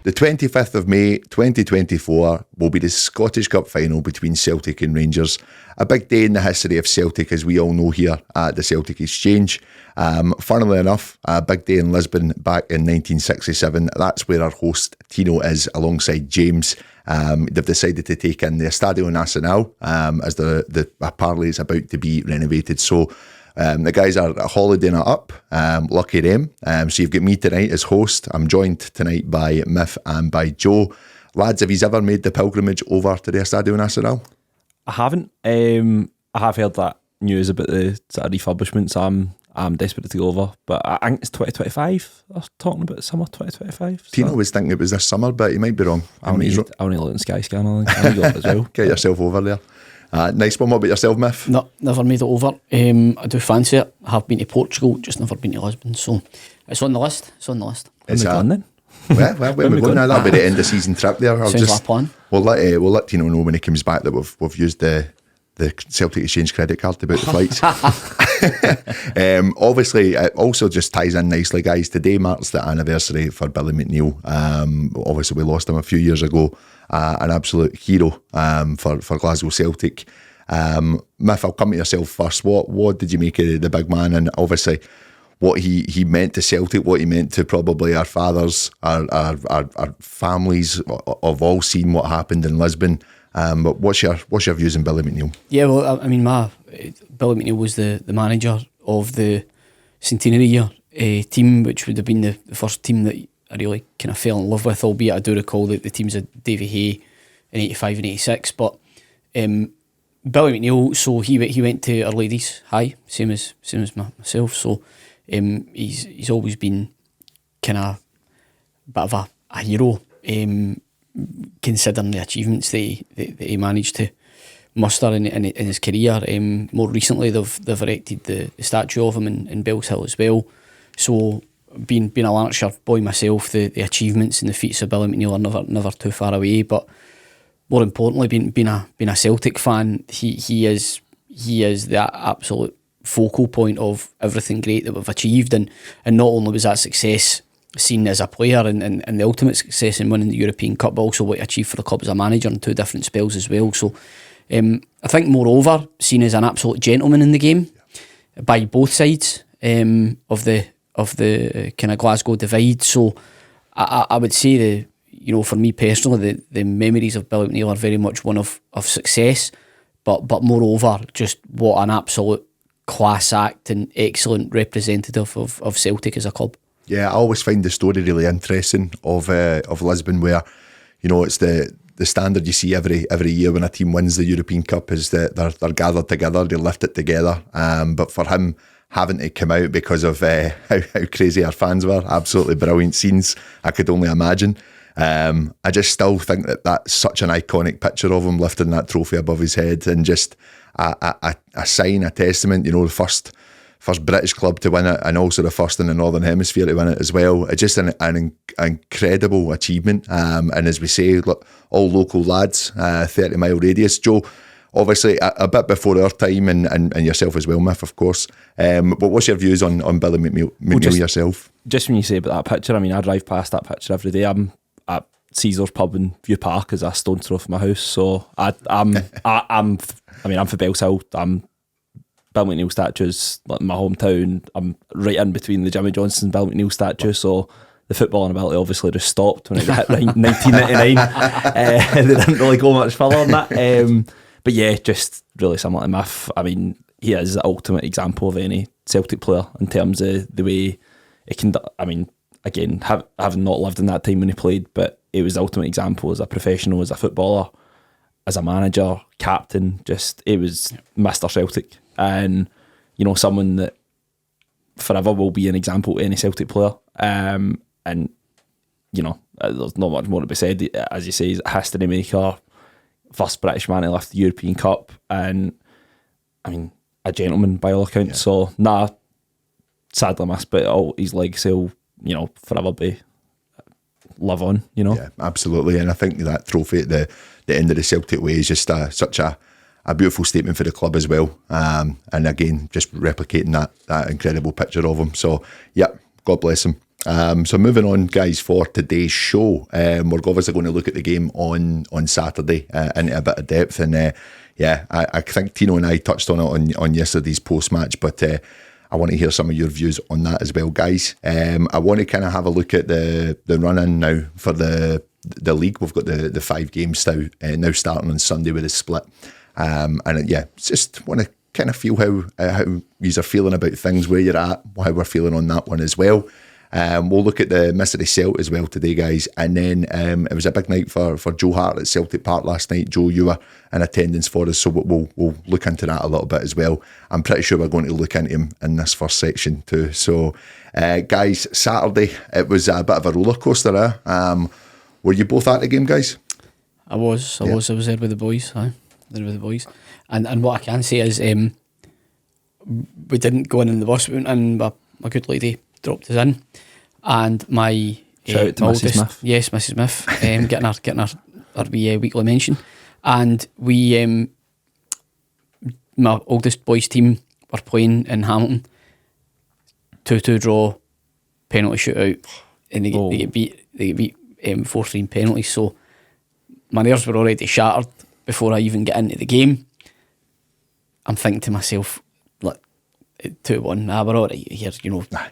the 25th of May 2024 will be the Scottish Cup final between Celtic and Rangers. A big day in the history of Celtic, as we all know here at the Celtic Exchange. Funnily enough, a big day in Lisbon back in 1967. That's where our host Tino is alongside James. They've decided to take in the Estadio Nacional as the apparently it's about to be renovated. So the guys are holidaying it up. Lucky them. So you've got me tonight as host. I'm joined tonight by Miff and by Joe. Lads, have you ever made the pilgrimage over to the Estadio Nacional? I haven't. I have heard that news about the sort of refurbishments. I'm desperate to go over, but I think it's 2025. I was talking about summer 2025. So. Tino was thinking it was this summer, but he might be wrong. I only look at Skyscanner. I think. Go as well. Get yourself over there. Nice one. What about yourself, Miff? No, never made it over. I do fancy it. I have been to Portugal, just never been to Lisbon. So it's on the list. Is that done then? Well, when we go now, that'll be the end of season trip there. Sounds like a plan. We'll let Tino know when he comes back that we've used the Celtic Exchange credit card to book the flights. Obviously, it also just ties in nicely, guys. Today marks the anniversary for Billy McNeil. Obviously, we lost him a few years ago. An absolute hero for Glasgow Celtic. Miff, I'll come to yourself first. What did you make of the big man, and obviously what he meant to Celtic, what he meant to probably our fathers, our families have all seen what happened in Lisbon. But what's your views on Billy McNeil? Yeah, well, I mean, Billy McNeil was the manager of the centenary year team, which would have been the first team that I really kind of fell in love with, albeit I do recall that the teams of Davy Hay in 85 and 86. But Billy McNeil, so he went to Our Ladies High, same as myself. So he's always been kind of a bit of a hero, considering the achievements that he managed to muster in his career. More recently, they've erected the statue of him in Bells Hill as well. So being a Lanarkshire boy myself, the achievements and the feats of Billy McNeil are never too far away. But more importantly, being a Celtic fan, he is the absolute focal point of everything great that we've achieved, and not only was that success seen as a player and the ultimate success in winning the European Cup, but also what he achieved for the club as a manager in two different spells as well. So I think moreover seen as an absolute gentleman in the game by both sides of the kind of Glasgow divide. So I would say for me personally, the memories of Billy McNeil are very much one of success, but moreover just what an absolute class act and excellent representative of Celtic as a club. Yeah, I always find the story really interesting of Lisbon, where it's the standard you see every year when a team wins the European Cup is that they're gathered together, they lift it together. But for him having to come out because of how crazy our fans were, absolutely brilliant scenes, I could only imagine. I just still think that's such an iconic picture of him lifting that trophy above his head, and just a sign, a testament. The first British club to win it, and also the first in the Northern Hemisphere to win it as well. It's just an incredible achievement. And as we say, look, all local lads, 30-mile radius. Joe, obviously a bit before our time, and yourself as well, Miff, of course. But what's your views on Billy McNeil yourself? Just when you say about that picture, I mean, I drive past that picture every day. I'm at Caesar's pub in View Park, as a stone's throw from my house. So I'm for Bells Hill. Bill McNeil statues, like my hometown. I'm right in between the Jimmy Johnson and Bill McNeil statue, so the footballing ability obviously just stopped when it hit 1999. They didn't really go much further on that. But yeah, just really similar to Miff. I mean, he is the ultimate example of any Celtic player in terms of the way it can. I mean, again, having not lived in that time when he played, but it was the ultimate example as a professional, as a footballer, as a manager, captain. Just it was Mr. Celtic. And someone that forever will be an example to any Celtic player. And there's not much more to be said. As you say, he's a history maker, first British man to lift the European Cup, and I mean, a gentleman by all accounts. Yeah. So sadly missed, but all his legacy will forever live on. Yeah, absolutely. And I think that trophy at the end of the Celtic way is just such a beautiful statement for the club as well. And again, just replicating that incredible picture of him. So, yeah, God bless him. So moving on, guys, for today's show, we're obviously going to look at the game on Saturday into a bit of depth, and I think Tino and I touched on it on yesterday's post-match, but I want to hear some of your views on that as well, guys. I want to kind of have a look at the run-in now for the league. We've got the 5 games now starting on Sunday with a split, just want to kind of feel how you are feeling about things, where you're at, how we're feeling on that one as well. We'll look at the Mystery Celt as well today, guys. And then it was a big night for Joe Hart at Celtic Park last night. Joe, you were in attendance for us, so we'll look into that a little bit as well. I'm pretty sure we're going to look into him in this first section too. So, guys, Saturday, it was a bit of a roller coaster. Were you both at the game, guys? I was there with the boys. And what I can say is we didn't go in the bus, we went in, my good lady dropped us in, and my shout out to Mrs. Smith. Yes, Mrs. Smith, getting our wee weekly mention, and we my oldest boys' team were playing in Hampden, 2-2 draw, penalty shootout, and they get beat 4-3 penalties. So my nerves were already shattered before I even get into the game. I'm thinking to myself, 2-1, we're all right here,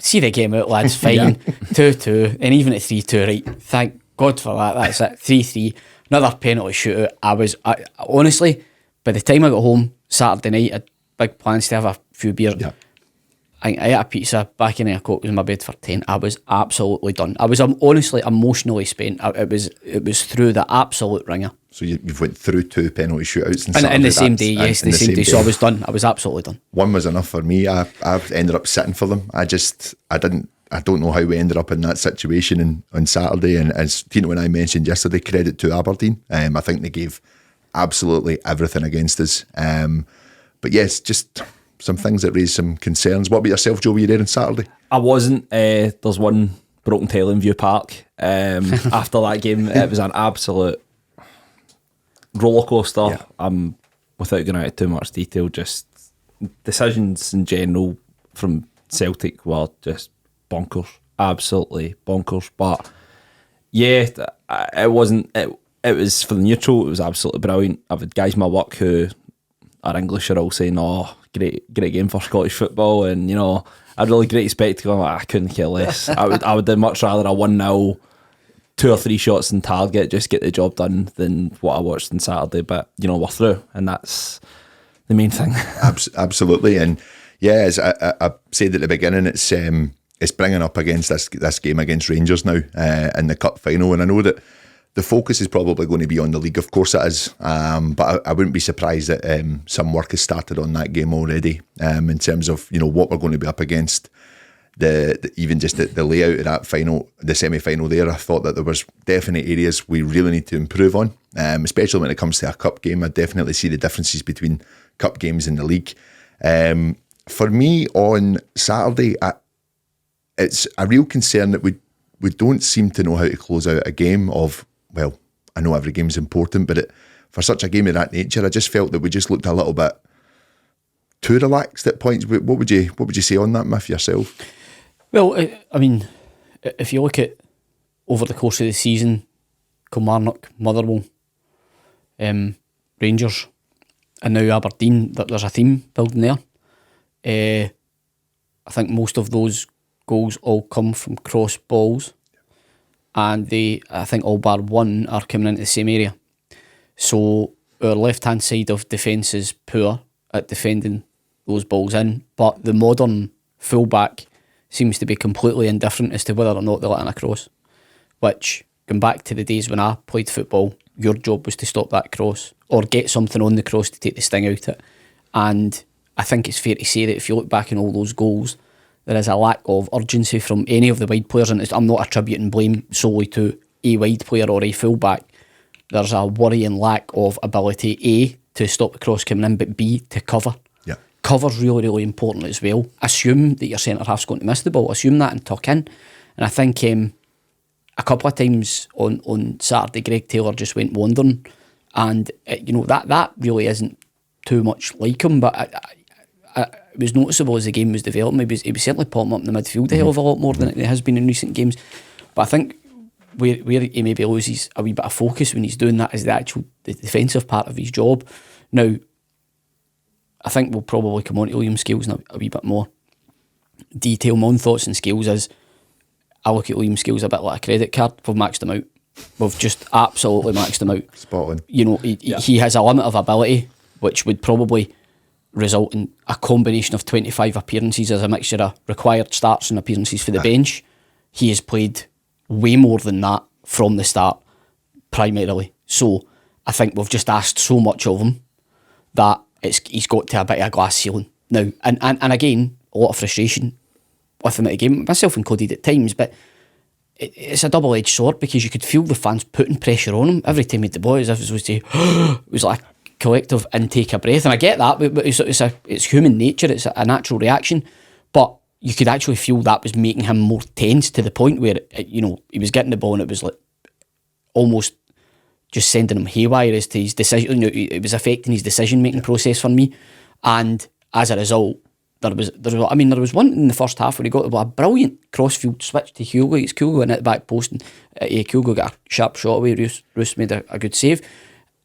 see the game out, lads, fine. 2-2, and even at 3-2, right, thank God for that, that's it. 3-3, another penalty shootout. I honestly, by the time I got home Saturday night, I had big plans to have a few beers. I ate a pizza, back in a coat, was in my bed for 10. I was absolutely done. I was honestly emotionally spent. It was through the absolute ringer. So you've went through 2 penalty shootouts in the same day, yes, the same day. So I was done. I was absolutely done. One was enough for me. I ended up sitting for them. I don't know how we ended up in that situation on Saturday. And as Tino and I mentioned yesterday, credit to Aberdeen. I think they gave absolutely everything against us. But yes, just some things that raised some concerns. What about yourself, Joe? Were you there on Saturday? I wasn't. There's one broken tail in View Park. After that game, it was an absolute roller coaster. Without going into too much detail, just decisions in general from Celtic were just bonkers, absolutely bonkers. But yeah, it wasn't. It was, for the neutral, it was absolutely brilliant. I've had guys in my work who are English are all saying, "Oh, great game for Scottish football," and a really great spectacle. I couldn't care less. I would much rather a 1-0, 2 or 3 shots in target, just get the job done, than what I watched on Saturday. But we're through, and that's the main thing. Absolutely, and yeah, as I said at the beginning, it's bringing up against this game against Rangers now in the cup final, and I know that the focus is probably going to be on the league. Of course it is, but I wouldn't be surprised that some work has started on that game already, in terms of what we're going to be up against. Even just the layout of that final, the semi-final there, I thought that there was definite areas we really need to improve on, especially when it comes to a cup game. I definitely see the differences between cup games and the league. For me on Saturday, it's a real concern that we don't seem to know how to close out a game of, well, I know every game's important, but for such a game of that nature, I just felt that we just looked a little bit too relaxed at points. What would you say on that, Miff, yourself? Well, I mean, if you look at over the course of the season, Kilmarnock, Motherwell, Rangers, and now Aberdeen, there's a theme building there. I think most of those goals all come from cross balls, and I think all bar one are coming into the same area. So our left-hand side of defence is poor at defending those balls in, but the modern fullback seems to be completely indifferent as to whether or not they're letting a cross, which, going back to the days when I played football, your job was to stop that cross or get something on the cross to take the sting out of it. And I think it's fair to say that if you look back in all those goals, there is a lack of urgency from any of the wide players, and I'm not attributing blame solely to a wide player or a fullback. There's a worrying lack of ability, A, to stop the cross coming in, but B, to cover. Yeah. Cover's really, really important as well. Assume that your centre-half's going to miss the ball. Assume that and tuck in. And I think a couple of times on Saturday, Greg Taylor just went wandering, and that really isn't too much like him, but it was noticeable as the game was developing. He was certainly popping up in the midfield a hell of a lot more than it has been in recent games. But I think where he maybe loses a wee bit of focus when he's doing that is the defensive part of his job. Now, I think we'll probably come on to Liam Scales in a wee bit more detail. My own thoughts and Scales is, I look at Liam Scales a bit like a credit card. We've maxed him out. We've just absolutely maxed him out. Spot on. You know, he has a limit of ability, which would probably result in a combination of 25 appearances as a mixture of required starts and appearances for the bench. He has played way more than that from the start, primarily. So I think we've just asked so much of him that he's got to a bit of a glass ceiling now. And again, a lot of frustration with him at the game, myself included at times, but it's a double-edged sword because you could feel the fans putting pressure on him every time he had the ball, as if it was like a collective intake of breath. And I get that, but it's human nature, it's a natural reaction. But you could actually feel that was making him more tense to the point where, he was getting the ball and it was like almost just sending him haywire as to his decision. It was affecting his decision-making process for me. And as a result, there was one in the first half where he got a brilliant cross-field switch to Hugo. It's Hugo in at the back post, and Hugo got a sharp shot away. Roos made a good save.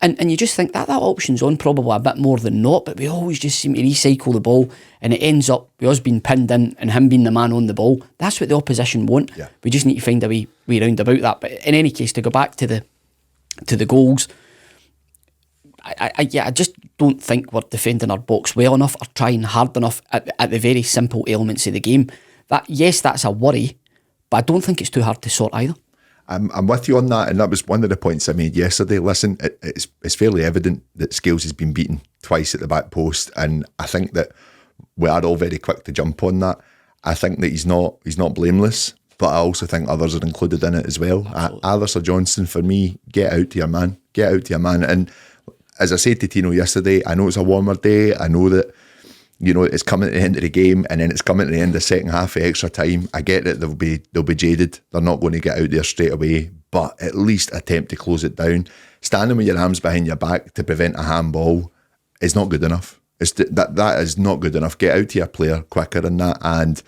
And you just think that option's on probably a bit more than not, but we always just seem to recycle the ball, and it ends up with us being pinned in and him being the man on the ball. That's what the opposition want. Yeah. We just need to find a way round about that. But in any case, to go back to the goals, I just don't think we're defending our box well enough or trying hard enough at the very simple elements of the game. That's a worry, but I don't think it's too hard to sort either. I'm with you on that, and that was one of the points I made yesterday. Listen, it's fairly evident that Scales has been beaten twice at the back post, and I think that we are all very quick to jump on that. I think that he's not blameless, but I also think others are included in it as well. Alistair Johnston, for me, get out to your man. Get out to your man. And as I said to Tino yesterday, I know it's a warmer day. I know that, it's coming to the end of the game, and then it's coming to the end of the second half of extra time. I get that they'll be jaded. They're not going to get out there straight away, but at least attempt to close it down. Standing with your arms behind your back to prevent a handball is not good enough. That is not good enough. Get out to your player quicker than that. And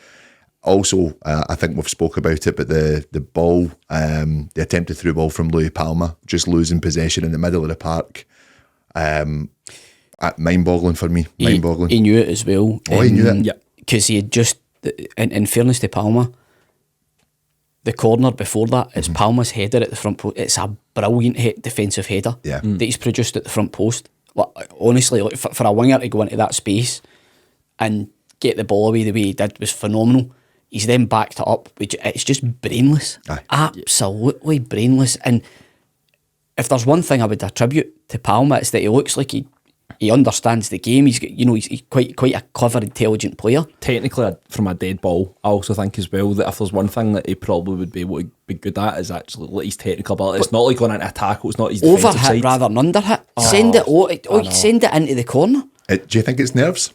also, I think we've spoke about it, but the ball, the attempted through ball from Louis Palma, just losing possession in the middle of the park. Mind-boggling for me. Mind-boggling. He knew it as well. Oh, he knew it. Because he had just, in fairness to Palma, the corner before that, it's Palma's header at the front post. It's a brilliant defensive header that he's produced at the front post. Honestly, for a winger to go into that space and get the ball away the way he did was phenomenal. He's then backed it up, which it's just brainless. Absolutely brainless. And if there's one thing I would attribute to Palma, it's that he looks like he understands the game. He's quite a clever, intelligent player. Technically, from a dead ball, I also think as well that if there's one thing that he probably would be able to be good at is actually his technical ability. It's not like going into a tackle. It's not his defensive side. Overhit rather than underhit. Send it into the corner. Do you think it's nerves?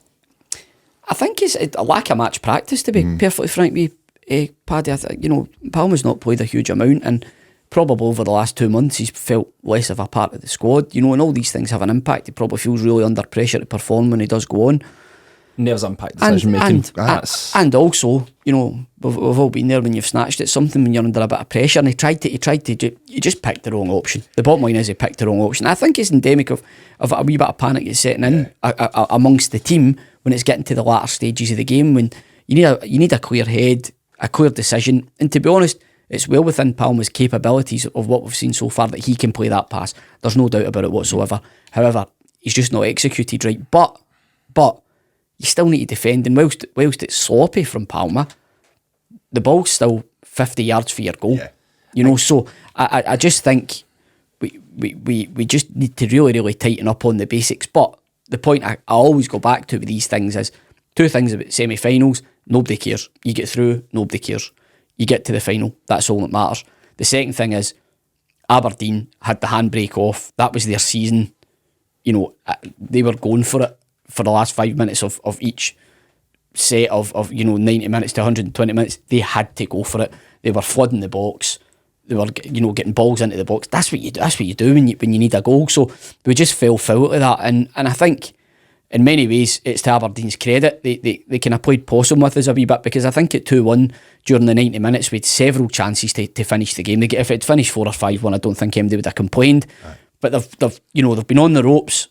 I think it's a lack of match practice, to be perfectly frank with you, Paddy. Palma's not played a huge amount, and probably over the last 2 months he's felt less of a part of the squad, and all these things have an impact. He probably feels really under pressure to perform when he does go on. Nerves impact decision making. And also, we've all been there when you've snatched at something when you're under a bit of pressure, and he just picked the wrong option. The bottom line is he picked the wrong option. I think it's endemic of a wee bit of panic that's setting in amongst the team when it's getting to the latter stages of the game, when you need a clear head, a clear decision. And to be honest, it's well within Palma's capabilities of what we've seen so far that he can play that pass. There's no doubt about it whatsoever. However, he's just not executed right. But you still need to defend, and whilst it's sloppy from Palma, the ball's still 50 yards for your goal. So I just think we just need to really, really tighten up on the basics. But the point I always go back to with these things is two things about semi-finals. Nobody cares. You get through, nobody cares. You get to the final, that's all that matters. The second thing is Aberdeen had the handbrake off. That was their season. They were going for it for the last 5 minutes of each set of 90 minutes to 120 minutes. They had to go for it. They were flooding the box. They were getting balls into the box. That's what you do when you need a goal. So we just fell foul of that. And I think in many ways, it's to Aberdeen's credit. They kind of played possum with us a wee bit, because I think at 2-1 during the 90 minutes, we had several chances to finish the game. If it had finished 4 or 5-1, I don't think anybody would have complained. Right. But they've been on the ropes.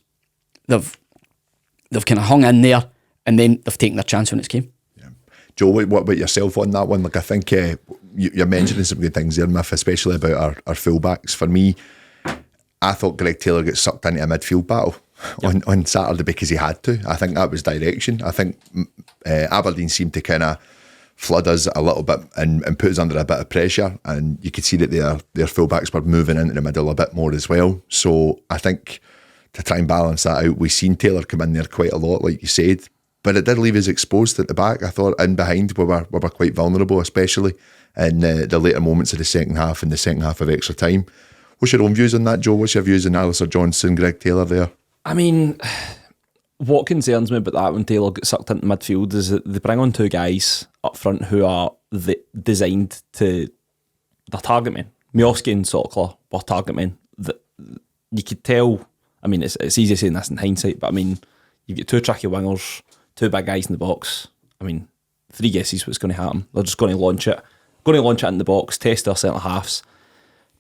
They've kind of hung in there, and then they've taken their chance when it's came. Yeah. Joe, what about yourself on that one? Like, I think you're mentioning some good things there, Miff, especially about our fullbacks. For me, I thought Greg Taylor got sucked into a midfield battle on Saturday because he had to. I think that was direction. I think Aberdeen seemed to kind of flood us a little bit and put us under a bit of pressure, and you could see that their fullbacks were moving into the middle a bit more as well. So I think to try and balance that out, we've seen Taylor come in there quite a lot, like you said, but it did leave us exposed at the back. I thought in behind we were quite vulnerable, especially in the later moments of the second half and the second half of extra time. What's your own views on that, Joe? What's your views on Alistair Johnson, Greg Taylor there? I mean, what concerns me about that when Taylor gets sucked into midfield is that they bring on 2 guys up front who are designed to... They're target men. Miovski and Sotokler were target men. You could tell... I mean, it's easy saying this in hindsight, but I mean, you get 2 tricky wingers, 2 big guys in the box. I mean, 3 guesses what's going to happen. They're just going to launch it. Going to launch it in the box, test their centre-halves.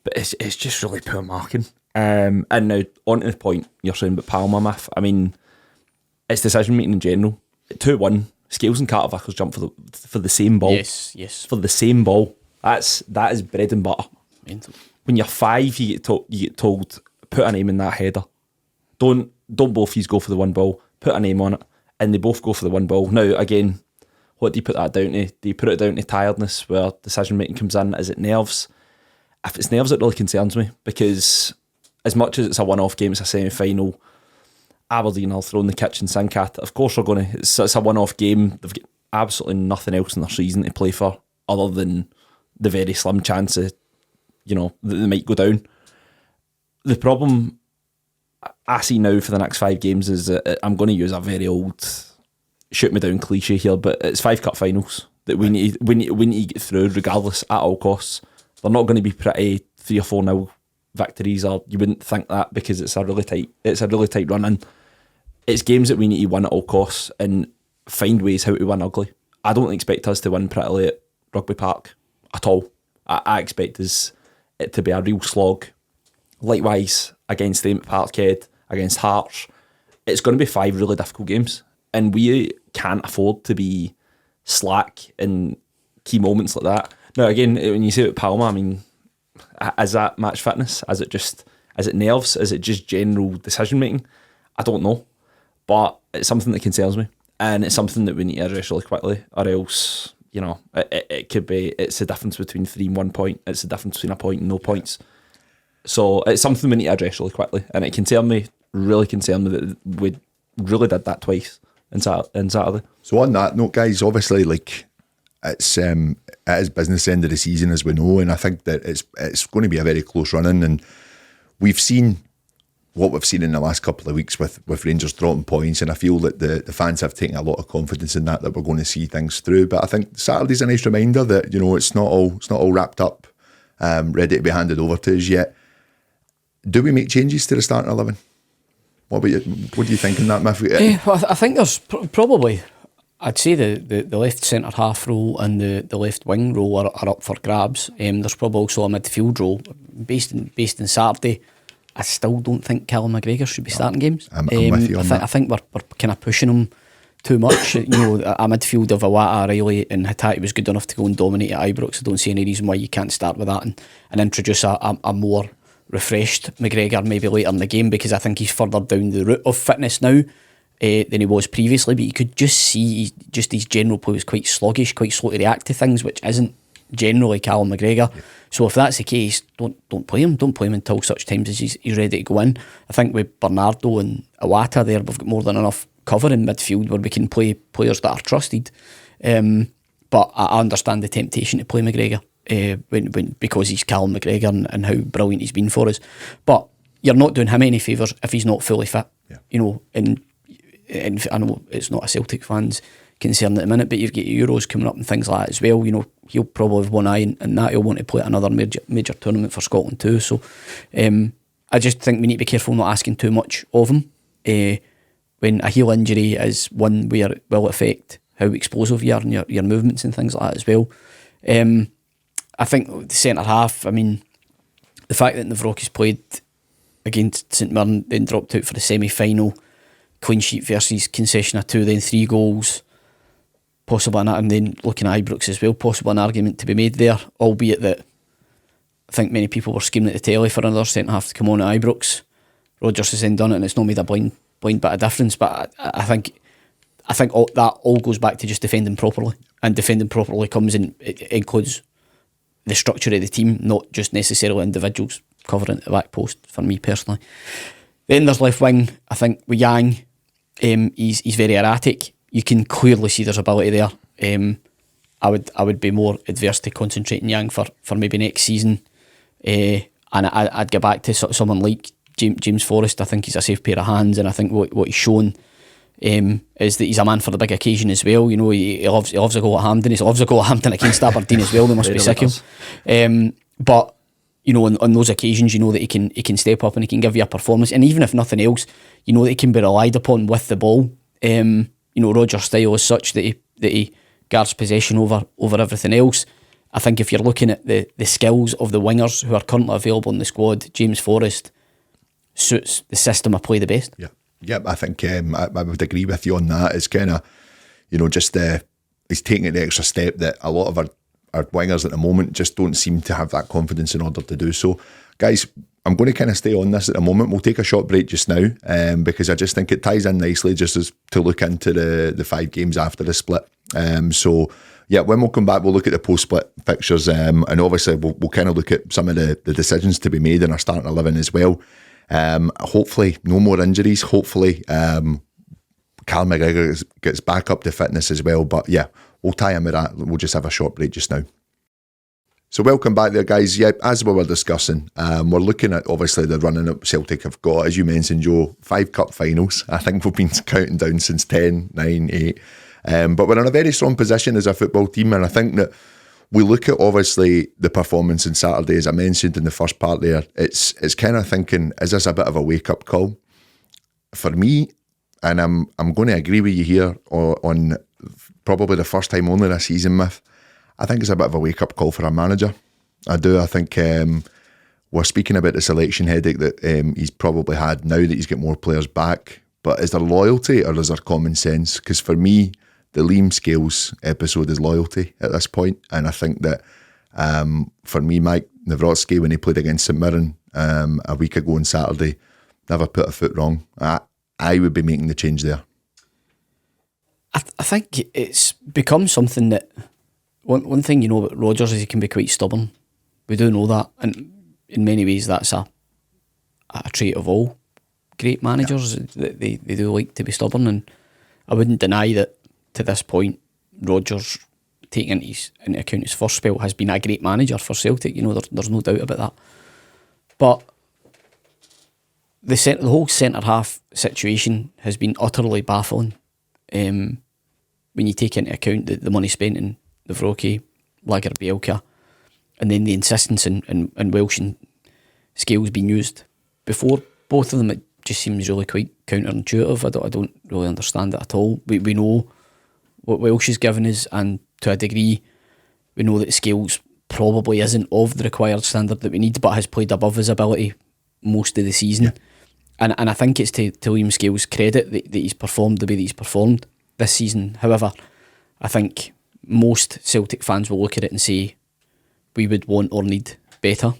But it's just really poor marking. And now, on to the point you're saying about Palma, Miff. I mean, it's decision making in general. 2-1, Scales and Carter Vickers jump for the same ball. Yes. For the same ball. That is bread and butter. Mental. When you're 5, you get told put a name in that header. Don't both of you go for the one ball. Put a name on it, and they both go for the one ball. Now, again, what do you put that down to? Do you put it down to tiredness, where decision making comes in? Is it nerves? If it's nerves, it really concerns me, because as much as it's a one-off game, it's a semi-final. Aberdeen are throwing the kitchen sink at it. Of course, it's a one-off game. They've got absolutely nothing else in their season to play for other than the very slim chance of, that they might go down. The problem I see now for the next 5 games is that I'm going to use a very old shoot me down cliche here, but it's 5 cup finals that we need to get through regardless at all costs. They're not going to be pretty 3 or 4-0 victories, or you wouldn't think that, because it's a really tight run in. It's games that we need to win at all costs and find ways how to win ugly. I don't expect us to win prettily at Rugby Park at all. I expect it to be a real slog. Likewise, against them at Parkhead, against Harts, it's going to be 5 really difficult games, and we can't afford to be slack in key moments like that. Now, again, when you say about Palma, I mean, is that match fitness? Is it nerves? Is it just general decision making? I don't know, but it's something that concerns me, and it's something that we need to address really quickly, or else, it could be, it's the difference between 3 and 1 point. It's the difference between a point and no points. So it's something we need to address really quickly, and it really concerned me that we really did that twice in Saturday. So on that note, guys, obviously, like, it is business end of the season, as we know, and I think that it's going to be a very close run-in, and we've seen what we've seen in the last couple of weeks with Rangers dropping points, and I feel that the fans have taken a lot of confidence in that we're going to see things through. But I think Saturday's a nice reminder that it's not all wrapped up, ready to be handed over to us yet. Do we make changes to the starting 11? What do you think in that, Miff? Well, I think there's probably, I'd say the left centre half role and the left wing role are up for grabs. There's probably also a midfield role based in Saturday. I still don't think Callum McGregor should be starting games. I'm with you on that. I think we're kind of pushing him too much. A midfield of Iwata, Riley and Hatate was good enough to go and dominate at Ibrox. I don't see any reason why you can't start with that and introduce a more refreshed McGregor maybe later in the game, because I think he's further down the route of fitness now than he was previously. But you could just see his general play was quite sluggish, quite slow to react to things, which isn't generally Callum McGregor. So if that's the case, don't play him. Don't play him until such times as he's ready to go in. I think with Bernardo and Iwata there, we've got more than enough cover in midfield where we can play players that are trusted. But I understand the temptation to play McGregor because he's Callum McGregor and how brilliant he's been for us. But you're not doing him any favours if he's not fully fit. Yeah. And I know it's not a Celtic fan's concern at the minute, but you've got Euros coming up and things like that as well. He'll probably have one eye in that. He'll want to play at another major tournament for Scotland too. So I just think we need to be careful not asking too much of him. when a heel injury is one where it will affect how explosive you are and your movements and things like that as well. I think the centre half, I mean, the fact that Navrokis played against St Mirren, then dropped out for the semi-final, clean sheet versus concession of 2, then 3 goals, possibly and then looking at Ibrox as well, possibly an argument to be made there, albeit that I think many people were screaming at the telly for another centre half to come on at Ibrox. Rodgers has then done it and it's not made a blind bit of difference, but I think that all goes back to just defending properly, and defending properly comes in, it includes the structure of the team, not just necessarily individuals covering the back post, for me personally. Then there's left wing. I think with Yang, he's very erratic. You can clearly see there's ability there. I would be more adverse to concentrating Yang for maybe next season, and I'd get back to someone like James Forrest. I think he's a safe pair of hands, and I think what he's shown is that he's a man for the big occasion as well. You know, he loves a goal at Hampden. He loves a goal at Hampden against Aberdeen as well. They must be sick of him. But you know, on those occasions, you know that he can step up and he can give you a performance. And even if nothing else, you know that he can be relied upon with the ball. You know, Rodgers' style is such that he guards possession over everything else. I think if you're looking at the skills of the wingers who are currently available in the squad, James Forrest suits the system of play the best. Yeah, I think I would agree with you on that. It's kind of, you know, just he's taking it the extra step that a lot of our wingers at the moment just don't seem to have that confidence in order to do so. Guys, I'm going to kind of stay on this at the moment. We'll take a short break just now because I just think it ties in nicely just as to look into the 5 games after the split. So yeah, when we'll come back, we'll look at the post-split fixtures and obviously we'll kind of look at some of the decisions to be made in our starting 11 as well. Hopefully no more injuries. Hopefully Cal McGregor gets back up to fitness as well. But yeah, we'll tie in with that. We'll just have a short break just now. So welcome back there, guys. Yeah, as we were discussing, we're looking at obviously the running that Celtic have got, as you mentioned, Joe, 5 cup finals. I think we've been counting down since 10, 9, 8. But we're in a very strong position as a football team, and I think that we look at obviously the performance on Saturday, as I mentioned in the first part there. It's kind of thinking, is this a bit of a wake up call for me? And I'm going to agree with you here on probably the first time only this season, Myth. I think it's a bit of a wake up call for a manager. I do. I think we're speaking about the selection headache that he's probably had now that he's got more players back. But is there loyalty or is there common sense? Because for me, the Liam Scales episode is loyalty at this point. And I think that for me, Mike Nawrocki, when he played against St Mirren a week ago on Saturday, never put a foot wrong. I would be making the change there. I think it's become something that one thing you know about Rodgers is he can be quite stubborn. We do know that, and in many ways that's a trait of all great managers. Yeah. They do like to be stubborn, and I wouldn't deny that to this point Rodgers, taking into account his first spell, has been a great manager for Celtic. You know, there's no doubt about that. But the whole centre half situation has been utterly baffling. When you take into account the money spent in Nawrocki, Lagerbielke, and then the insistence in Welsh and Scales being used before both of them, it just seems really quite counterintuitive. I don't really understand it at all. We know what Welsh is given us, and to a degree we know that Scales probably isn't of the required standard that we need, but has played above his ability most of the season. Yeah. And I think it's to Liam Scales' credit that he's performed the way that he's performed this season. However, I think most Celtic fans will look at it and say we would want or need better.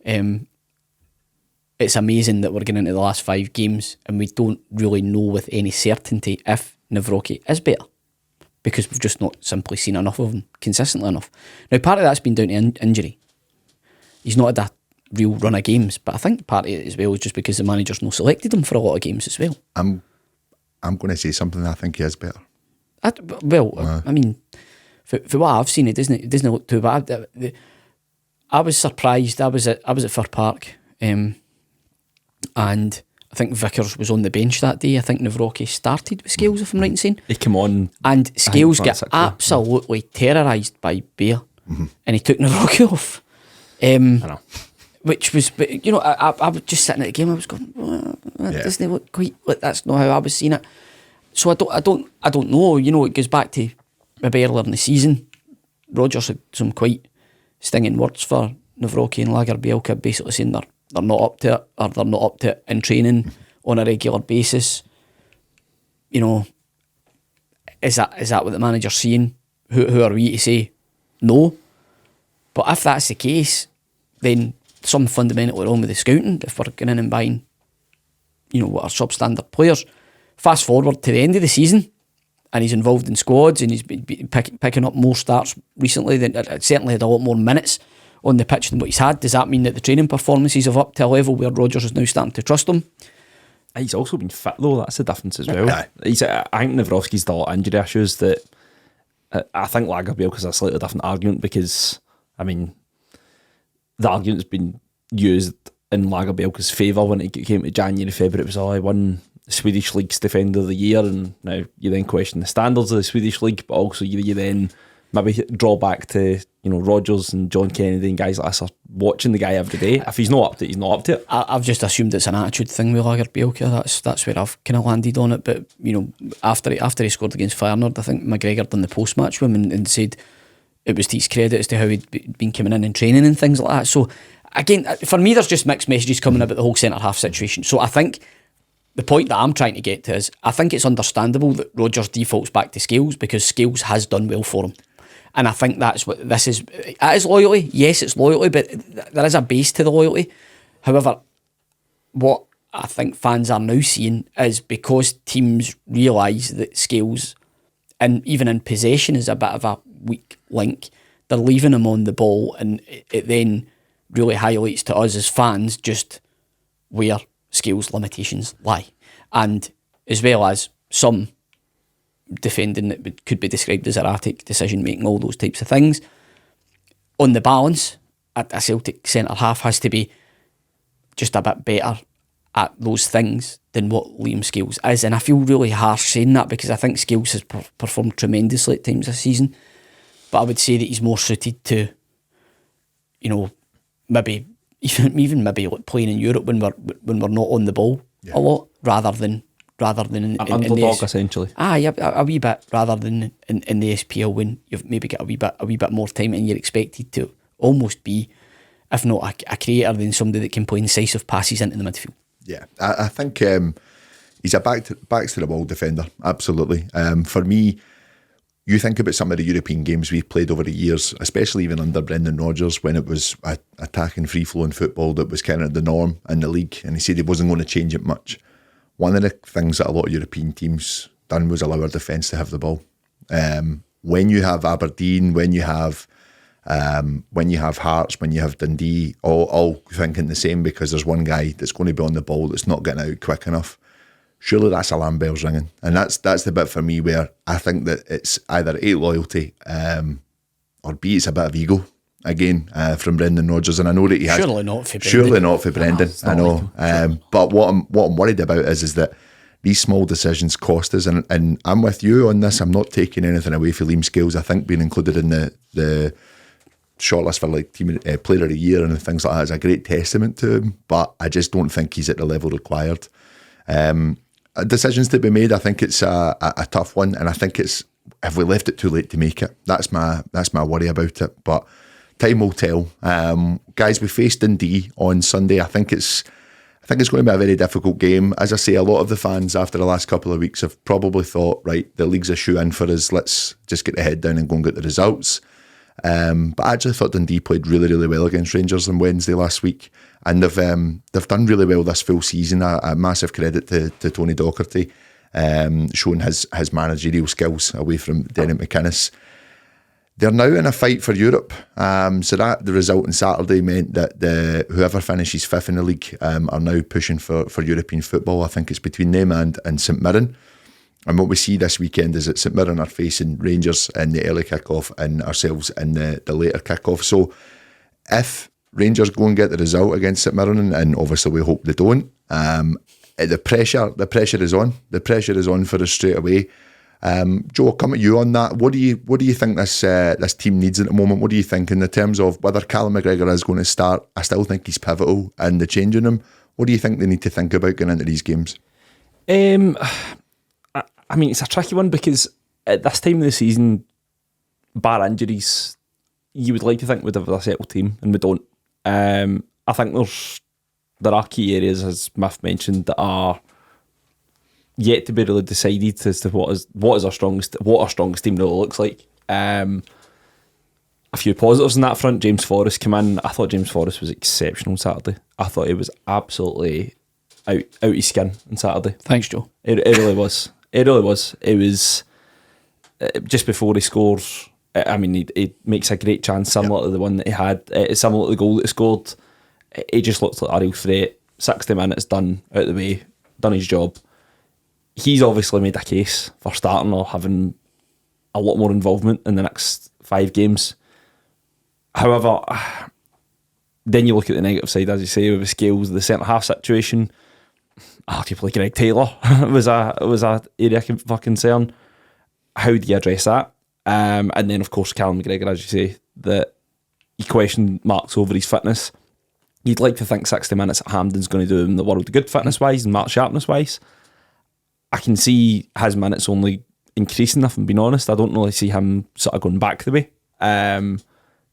It's amazing that we're getting into the last 5 games and we don't really know with any certainty if Nawrocki is better, because we've just not simply seen enough of him consistently enough. Now, part of that's been down to injury. He's not had that real run of games, but I think part of it as well is just because the manager's not selected him for a lot of games as well. I'm going to say something. I think he is better. I mean, for what I've seen, it doesn't look too bad. I was surprised. I was at Fir Park, and I think Vickers was on the bench that day. I think Nawrocki started with Scales, if I'm right in saying. He came on, and Scales got absolutely terrorised by Bear, and he took Nawrocki off. I know. which was, but, you know, I was just sitting at the game. I was going, that doesn't look quite like that's not how I was seeing it. So I don't know. You know, it goes back to maybe earlier in the season. Rodgers had some quite stinging words for Nawrocki and Lagerbielke, basically saying they're not up to it, or they're not up to it in training on a regular basis. You know, is that what the manager's seeing? Who are we to say no? But if that's the case, then something fundamentally wrong with the scouting if we're going in and buying, you know, what are substandard players. Fast forward to the end of the season, and he's involved in squads, and he's been picking up more starts recently. Certainly had a lot more minutes on the pitch than what he's had. Does that mean that the training performances have up to a level where Rodgers is now starting to trust him? He's also been fit though, that's the difference as well. Yeah. I think Nawrocki's got a lot of injury issues that I think Lagerbielke's a slightly different argument, because, I mean, the argument's been used in Lagerbielke's favour when it came to January, February. It was, I won the Swedish League's Defender of the Year, and now you then question the standards of the Swedish League, but also you then maybe draw back to, you know, Rodgers and John Kennedy and guys like us are watching the guy every day. If he's not up to it, he's not up to it. I've just assumed it's an attitude thing with Lagerbielke. That's where I've kind of landed on it. But, you know, after he scored against Feyenoord, I think McGregor done the post-match with him and said it was to his credit as to how he'd been coming in and training and things like that. So, again, for me, there's just mixed messages coming about the whole centre-half situation. So I think the point that I'm trying to get to is, I think it's understandable that Rodgers defaults back to Scales, because Scales has done well for him. And I think that's what this is. It is loyalty. Yes, it's loyalty, but there is a base to the loyalty. However, what I think fans are now seeing is, because teams realise that Scales, and even in possession, is a bit of a weak link, they're leaving him on the ball, and it then really highlights to us as fans just where Scales' limitations lie. And as well as some defending that could be described as erratic decision making, all those types of things. On the balance, a Celtic centre half has to be just a bit better at those things than what Liam Scales is. And I feel really harsh saying that, because I think Scales has performed tremendously at times this season, but I would say that he's more suited to, you know, maybe even maybe like playing in Europe when we're not on the ball a lot, rather than in underdog, essentially. A wee bit, rather than in the SPL, when you've maybe got a wee bit more time and you're expected to almost be, if not a creator, then somebody that can play incisive passes into the midfield. Yeah, I think he's a back to the ball defender, absolutely. For me, you think about some of the European games we've played over the years, especially even under Brendan Rodgers, when it was attacking free-flowing football that was kind of the norm in the league, and he said he wasn't going to change it much. One of the things that a lot of European teams done was allow our defence to have the ball. When you have Aberdeen, when you have Harts, when you have Dundee, all thinking the same, because there's one guy that's going to be on the ball that's not getting out quick enough, surely that's alarm bells ringing. And that's the bit for me where I think that it's either A, loyalty, or B, it's a bit of ego. Again, from Brendan Rodgers, and I know that he has. Surely not for Brendan. Surely not for Brendan. I know, but what I'm worried about is that these small decisions cost us, and I'm with you on this. I'm not taking anything away from Liam Scales. I think being included in the shortlist for like team player of the year and things like that is a great testament to him. But I just don't think he's at the level required. Decisions to be made. I think it's a tough one, and I think it's, have we left it too late to make it? That's my worry about it. But time will tell. Guys, we faced Dundee on Sunday. I think it's going to be a very difficult game. As I say, a lot of the fans after the last couple of weeks have probably thought, right, the league's a shoe in for us. Let's just get the head down and go and get the results. But I actually thought Dundee played really, really well against Rangers on Wednesday last week, and they've done really well this full season. A massive credit to Tony Docherty, showing his managerial skills away from Derek McInnes. They're now in a fight for Europe. So that the result on Saturday meant that whoever finishes fifth in the league are now pushing for European football. I think it's between them and St Mirren. And what we see this weekend is that St Mirren are facing Rangers in the early kick-off and ourselves in the later kick-off. So if Rangers go and get the result against St Mirren, and obviously we hope they don't, the pressure is on. The pressure is on for us straight away. Joe, I'll come at you on that. What do you think this team needs at the moment? What do you think in the terms of whether Callum McGregor is going to start? I still think he's pivotal in the changing room. What do you think they need to think about going into these games? I mean, it's a tricky one because at this time of the season, bar injuries, you would like to think we'd have a settled team, and we don't. I think there are key areas, as Miff mentioned, that are yet to be really decided as to what our strongest team really looks like. A few positives on that front. James Forrest came in. I thought James Forrest was exceptional Saturday. I thought he was absolutely out his skin on Saturday. Thanks, Joe. It really was. It really was. It was just before he scores. I mean, he makes a great chance, similar to the one that he had, similar to the goal that he scored. He just looked like a real threat. 60 minutes done, out of the way, done his job. He's obviously made a case for starting or having a lot more involvement in the next 5 games. However, then you look at the negative side, as you say, with the Scales, the centre-half situation. Arguably Greg Taylor was a area for concern. How do you address that? And then, of course, Callum McGregor, as you say, that you question marks over his fitness. You'd like to think 60 minutes at Hampden's going to do him the world of good fitness-wise and match sharpness-wise. I can see his minutes only increasing, if I'm being honest. I don't really see him sort of going back the way.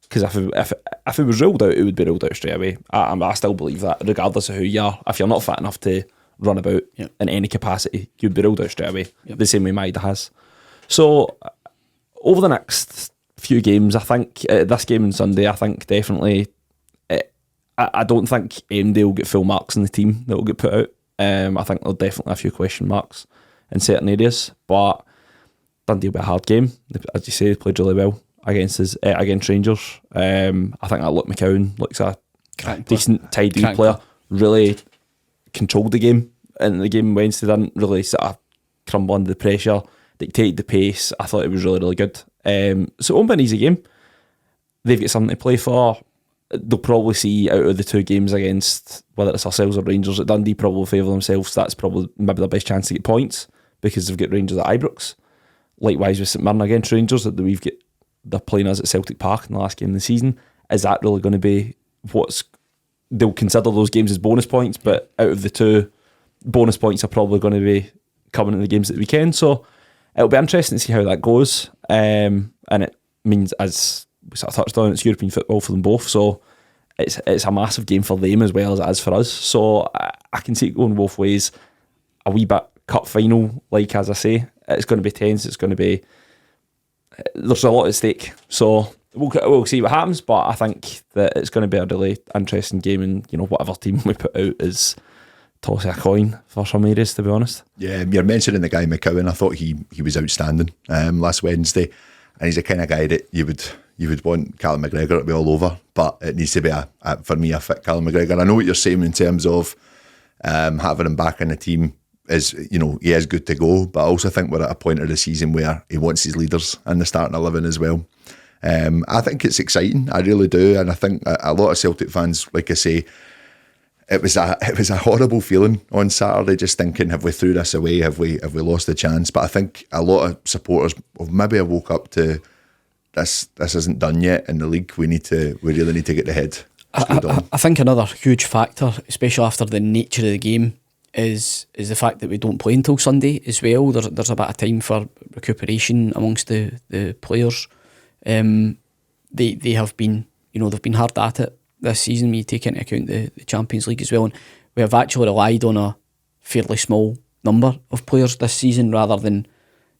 Because if it was ruled out, it would be ruled out straight away. I still believe that, regardless of who you are. If you're not fit enough to run about in any capacity, you'd be ruled out straight away, the same way Maida has. So, over the next few games, I think, this game on Sunday, I think definitely, I don't think AMD will get full marks in the team that will get put out. I think there'll definitely a few question marks in certain areas, but Dundee will be a hard game. As you say, they played really well against Rangers. I think that Luke McCowan looks a decent, tidy player. Really controlled the game, and the game Wednesday didn't really sort of crumble under the pressure, dictated the pace. I thought it was really, really good. So it won't be an easy game. They've got something to play for. They'll probably see out of the 2 games against, whether it's ourselves or Rangers at Dundee, probably favour themselves. That's probably maybe their best chance to get points because they've got Rangers at Ibrox. Likewise with St Mirren against Rangers, that they're playing us at Celtic Park in the last game of the season. Is that really going to be they'll consider those games as bonus points, but out of the 2, bonus points are probably going to be coming in the games at the weekend. So it'll be interesting to see how that goes. And it means, as we sort of touched on, it's European football for them both. So it's a massive game for them as well as it is for us. So I can see it going both ways. A wee bit cup final, like as I say, it's going to be tense. It's going to be, there's a lot at stake. So we'll see what happens. But I think that it's going to be a really interesting game, and whatever team we put out is tossing a coin for some areas, to be honest. Yeah, you're mentioning the guy McCowan. I thought he was outstanding last Wednesday, and he's the kind of guy that you would want Callum McGregor to be all over, but it needs to be for me a fit Callum McGregor. I know what you're saying in terms of having him back in the team is, he is good to go, but I also think we're at a point of the season where he wants his leaders in the starting 11 as well. I think it's exciting, I really do, and I think a lot of Celtic fans, like I say, it was a horrible feeling on Saturday, just thinking, have we threw this away? Have we lost the chance? But I think a lot of supporters maybe have woke up to this isn't done yet in the league. We really need to get the head screwed on. I think another huge factor, especially after the nature of the game, is the fact that we don't play until Sunday as well. There's a bit of time for recuperation amongst the players. They have been, they've been hard at it this season when you take into account the Champions League as well, and we have actually relied on a fairly small number of players this season rather than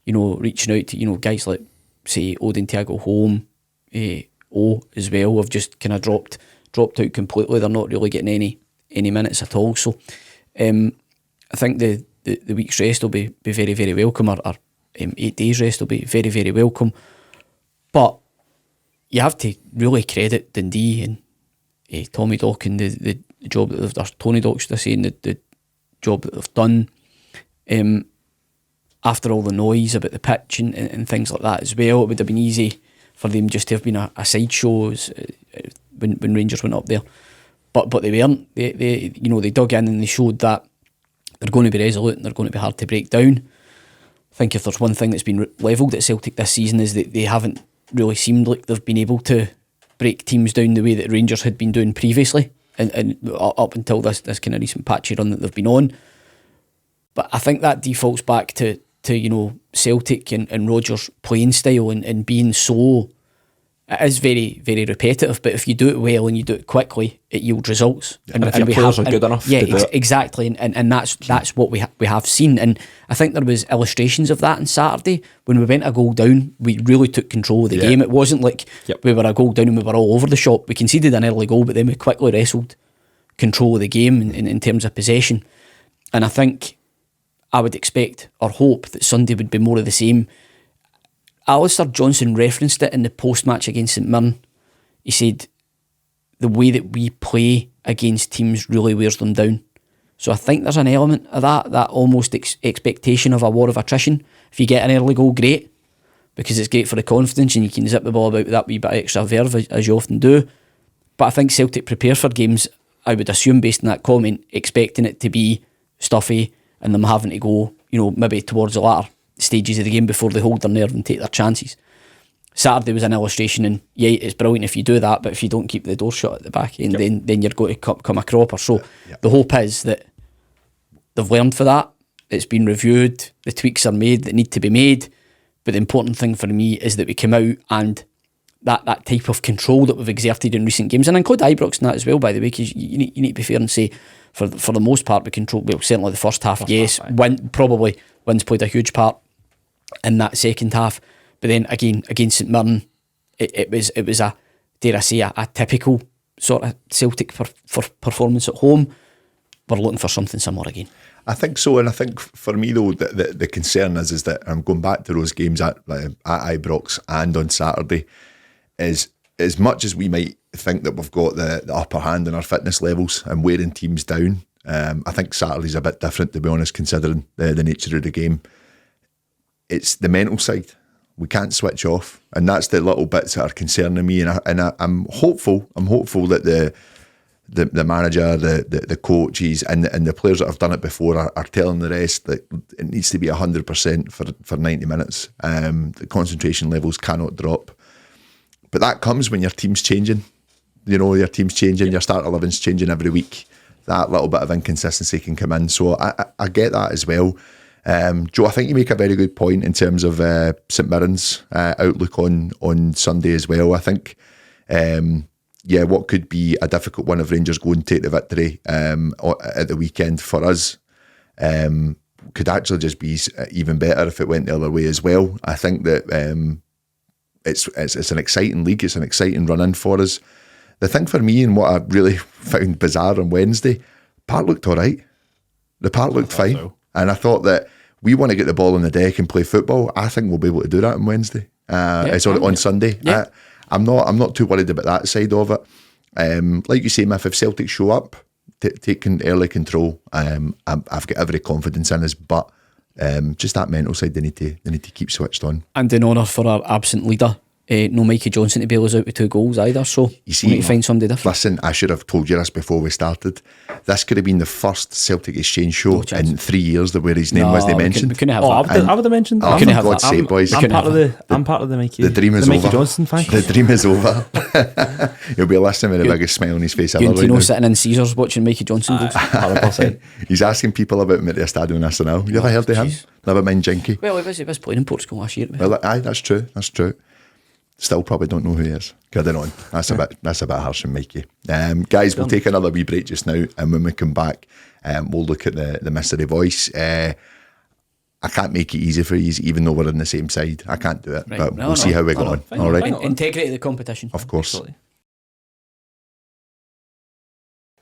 reaching out to guys like, say, Odin Thiago Holm, as well, have just kind of dropped out completely. They're not really getting any minutes at all. So I think the week's rest will be very, very welcome, or 8 days rest will be very, very welcome. But you have to really credit Dundee and Tommy Dock and the job that they've done, Tony Dock, should I say, and the job that they've done after all the noise about the pitch and things like that as well. It would have been easy for them just to have been a sideshow when Rangers went up there, but they weren't. They dug in and they showed that they're going to be resolute and they're going to be hard to break down. I think if there's one thing that's been levelled at Celtic this season is that they haven't really seemed like they've been able to break teams down the way that Rangers had been doing previously, and up until this kind of recent patchy run that they've been on. But I think that defaults back to Celtic and Rodgers' playing style and being so. It is very, very repetitive, but if you do it well and you do it quickly, it yields results. And if your players are good enough to do it. Exactly, and that's what we have seen. And I think there was illustrations of that on Saturday. When we went a goal down, we really took control of the game. It wasn't like we were a goal down and we were all over the shop. We conceded an early goal, but then we quickly wrestled control of the game in terms of possession. And I think I would expect or hope that Sunday would be more of the same. Alistair Johnson referenced it in the post-match against St Mirren. He said the way that we play against teams really wears them down. So I think there's an element of that almost expectation of a war of attrition. If you get an early goal, great, because it's great for the confidence and you can zip the ball about with that wee bit of extra verve as you often do. But I think Celtic prepare for games, I would assume based on that comment, expecting it to be stuffy and them having to go, maybe towards the latter stages of the game before they hold their nerve and take their chances. Saturday was an illustration, and it's brilliant if you do that, but if you don't keep the door shut at the back end, then you're going to come a cropper. So the hope is that they've learned for that, it's been reviewed, the tweaks are made that need to be made, but the important thing for me is that we come out and that type of control that we've exerted in recent games, and include Ibrox in that as well, by the way, because you need to be fair and say for the most part we control, well, certainly the first half, probably Wins played a huge part in that second half, but then again against St Mirren, it was a, dare I say, a typical sort of Celtic for performance at home. We're looking for something similar again. I think so, and I think for me though, the concern is that I'm going back to those games at Ibrox and on Saturday, is as much as we might think that we've got the upper hand in our fitness levels and wearing teams down, I think Saturday's a bit different, to be honest, considering the nature of the game. It's the mental side. We can't switch off, and that's the little bits that are concerning me. And I'm hopeful that the manager, the coaches, and the players that have done it before are telling the rest that it needs to be 100% for 90 minutes. The concentration levels cannot drop, but that comes when your team's changing. Your team's changing. Your start 11's changing every week. That little bit of inconsistency can come in. So I get that as well. Joe, I think you make a very good point in terms of St Mirren's outlook on Sunday as well. I think, what could be a difficult one if Rangers go and take the victory at the weekend for us could actually just be even better if it went the other way as well. I think that it's an exciting league. It's an exciting run-in for us. The thing for me, and what I really found bizarre on Wednesday, Park looked all right. The Park looked fine. So. And I thought that we want to get the ball on the deck and play football. I think we'll be able to do that on Wednesday. On Sunday. Yeah. I'm not too worried about that side of it. Like you say, Miff, if Celtic show up, taking early control, I've got every confidence in us, but just that mental side they need to keep switched on. And in honour for our absent leader, no Mikey Johnson to bail us out with 2 goals either, so you see, we need to find somebody different. Listen, I should have told you this before we started. This could have been the first Celtic Exchange show in 3 years where his name wasn't mentioned. We couldn't have that. I would have mentioned that. For God's sake, boys. I'm part of the Mikey. The dream is Mikey over. Johnson fan. The dream is over. He'll be listening with the biggest smile on his face ever. Right now. Sitting in Caesars watching Mikey Johnson goals. He's asking people about him at the Estadio Nacional. You ever heard of him? Never mind Jinky. Well, he was playing in Portugal last year. Well, aye, that's true. Still probably don't know who he is. Kidding on. That's a bit harsh on Mikey. Guys, we'll take another wee break just now, and when we come back, we'll look at the mystery voice. I can't make it easy for you, even though we're on the same side. I can't do it, but we'll see how we go on. All right. Integrity of the competition. Of course. Absolutely.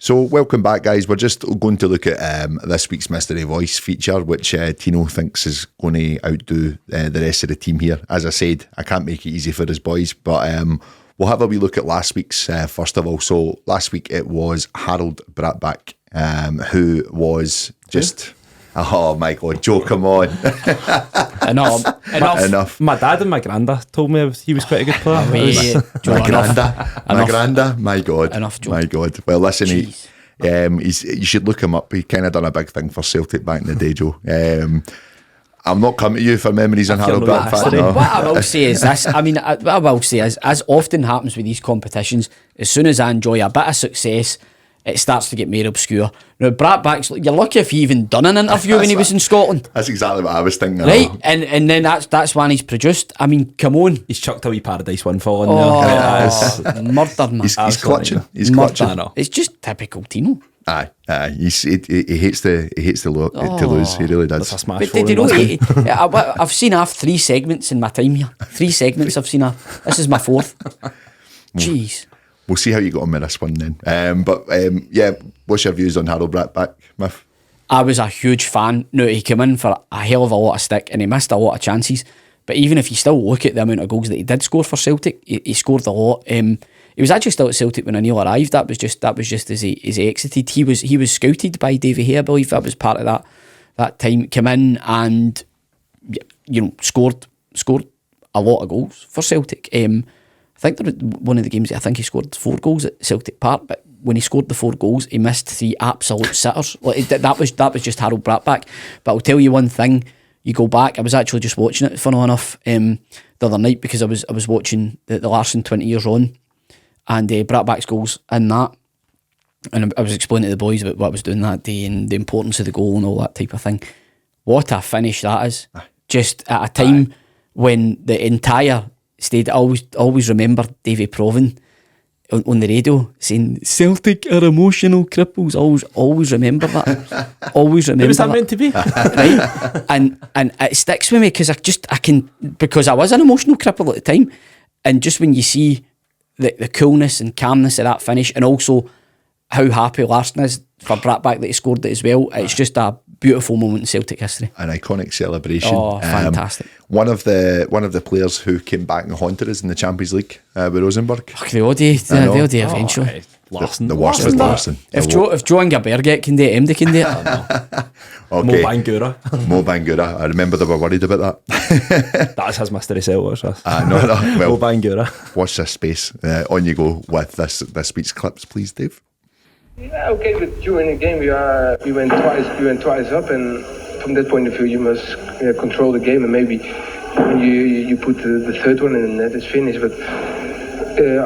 So welcome back, guys. We're just going to look at this week's Mystery Voice feature, which Tino thinks is going to outdo the rest of the team here. As I said, I can't make it easy for his boys, but we'll have a wee look at last week's first of all. So last week it was Harold Bratback, who was just... Oh my God, Joe, come on. Enough. My dad and my granda told me he was quite a good player. My granda, my God. Enough, Joe. My God. Well, listen, you should look him up. He kind of done a big thing for Celtic back in the day, Joe. I'm not coming to you for memories on Harold not Brackback. No. What I will say is this. I mean, what I will say is, as often happens with these competitions, as soon as I enjoy a bit of success, it starts to get more obscure. Now, Brackback's, you're lucky if he even done an interview when he was in Scotland. That's exactly what I was thinking. Right? And then that's when he's produced. I mean, come on. He's chucked a wee Paradise Windfall in there. Oh, murder, man. He's clutching. He's Murder. clutching. It's just typical Tino. Aye. He hates to lose. He really does. That's a smash But for did you him, know, wasn't it? I've seen 3 segments in my time here. 3 segments I've seen. This is my 4th. Jeez. We'll see how you got on with this one then. But what's your views on Harold Brackback, Miff? I was a huge fan. Now, he came in for a hell of a lot of stick and he missed a lot of chances. But even if you still look at the amount of goals that he did score for Celtic, he scored a lot. He was actually still at Celtic when O'Neill arrived. That was just as he exited. He was scouted by Davy Hay, I believe. That was part of that time. Came in and scored a lot of goals for Celtic. I think there was one of the games, I think he scored 4 goals at Celtic Park, but when he scored the 4 goals, he missed 3 absolute sitters. That was just Harold Brackback. But I'll tell you one thing, you go back, I was actually just watching it, funny enough, the other night, because I was watching the Larson 20 years on, and Brackback's goals in that, and I was explaining to the boys about what I was doing that day and the importance of the goal and all that type of thing. What a finish that is. Just at a time when the entire stayed. I always remember Davy Provan on the radio saying Celtic are emotional cripples. Always remember that. Always remember. Who was that that meant to be? Right? and it sticks with me because I was an emotional cripple at the time, and just when you see the coolness and calmness of that finish, and also how happy Larson is for Brackback that he scored it as well, it's just a beautiful moment in Celtic history. An iconic celebration. Oh, fantastic. One of the players who came back and haunted us in the Champions League with Rosenborg. Fuck, the Oddie eventually. Larson. The worst was Larson. If Joe and Gaberget can do it, MD can do it. Okay. Mo Bangura. Mo Bangura. I remember they were worried about that. That's his mystery cell. No. Mo Well, Bangura. watch this space. On you go with this speech clips, please, Dave. Yeah, okay, but during the game we went twice up, and from that point of view you must control the game, and maybe when you put the third one in the net, it's finished. But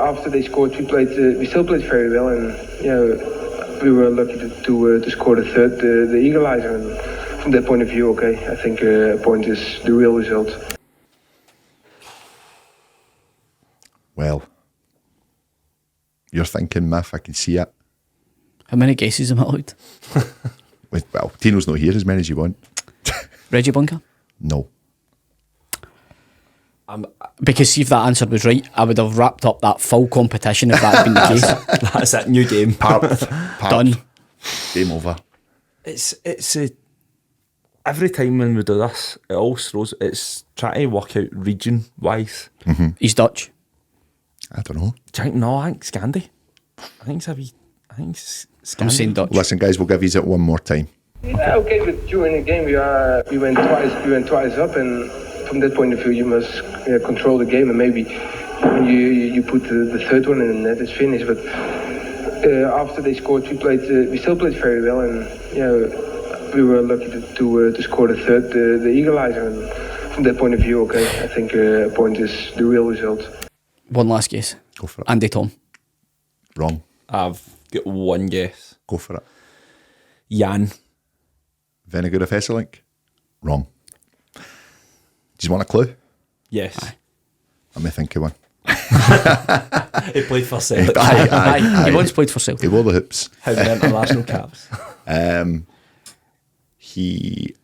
after they scored, we still played very well, and we were lucky to score the third, the equalizer. And from that point of view, okay, I think a point is the real result. Well, you're thinking, Miff, I can see it. How many guesses am I allowed? Well, Tino's not here, as many as you want. Reggie Bunker? No. Because see, if that answer was right, I would have wrapped up that full competition if that had been the case. That's it. New game. Parked. Done. Game over. It's every time when we do this, it all throws. It's trying to work out region wise. He's Dutch. I don't know. I think Scandi. I think it's Scandi. I'm saying Dutch. Listen, guys, we'll give you it one more time. Yeah, okay, but during the game we went twice up, and from that point of view you must control the game, and maybe when you put the third one in the net, it's finished. But after they scored, we still played very well, and we were lucky to score the third, the equalizer. And from that point of view, okay, I think a point is the real result. One last guess. Go for it. Andy Tom. Wrong. I've got one guess. Go for it. Jan. Vinegar of Esselink? Wrong. Do you want a clue? Yes. Let me think of one. He played for Celtic. He once played for Celtic. He wore the hoops. How many international caps? He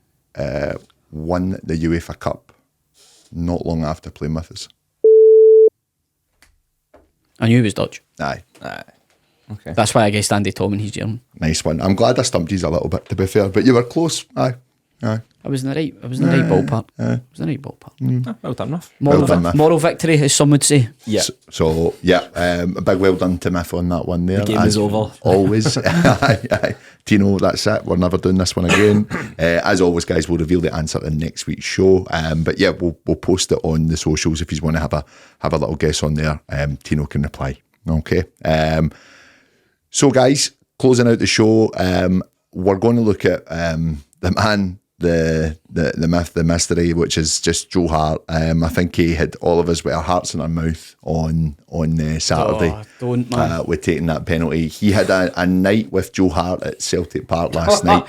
won the UEFA Cup not long after playing with us. I knew he was Dutch. Aye. Okay. That's why I guessed Andy Tom and he's German. Nice one. I'm glad I stumped you a little bit, to be fair, but you were close. Aye. I was in the right ballpark. Well done enough. Well done, Miff. Moral victory, as some would say. Yeah. So a big well done to Miff on that one there. The game is over. Always. Aye. Tino, that's it. We're never doing this one again. As always, guys, we'll reveal the answer in next week's show. But yeah, we'll post it on the socials if you want to have a little guess on there. Tino can reply. Okay. So guys, closing out the show, we're going to look at the man the myth, the mystery, which is just Joe Hart. I think he had all of us with our hearts in our mouth on Saturday. Oh, don't, man. With taking that penalty. He had a night with Joe Hart at Celtic Park last night.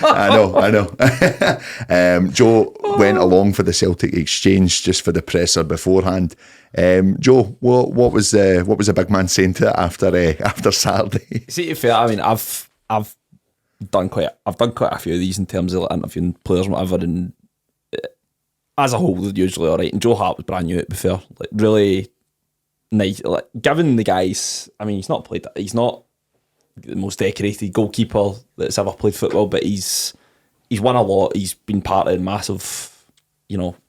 I know. Joe went along for the Celtic exchange just for the presser beforehand. Joe, what was the big man saying to it after Saturday? See, to be fair, I mean, I've done quite a few of these in terms of like, interviewing players and whatever, and as a whole, they're usually all right. And Joe Hart was brand new, to be fair, like really nice. Like, given the guys, I mean, he's not the most decorated goalkeeper that's ever played football, but he's won a lot. He's been part of massive,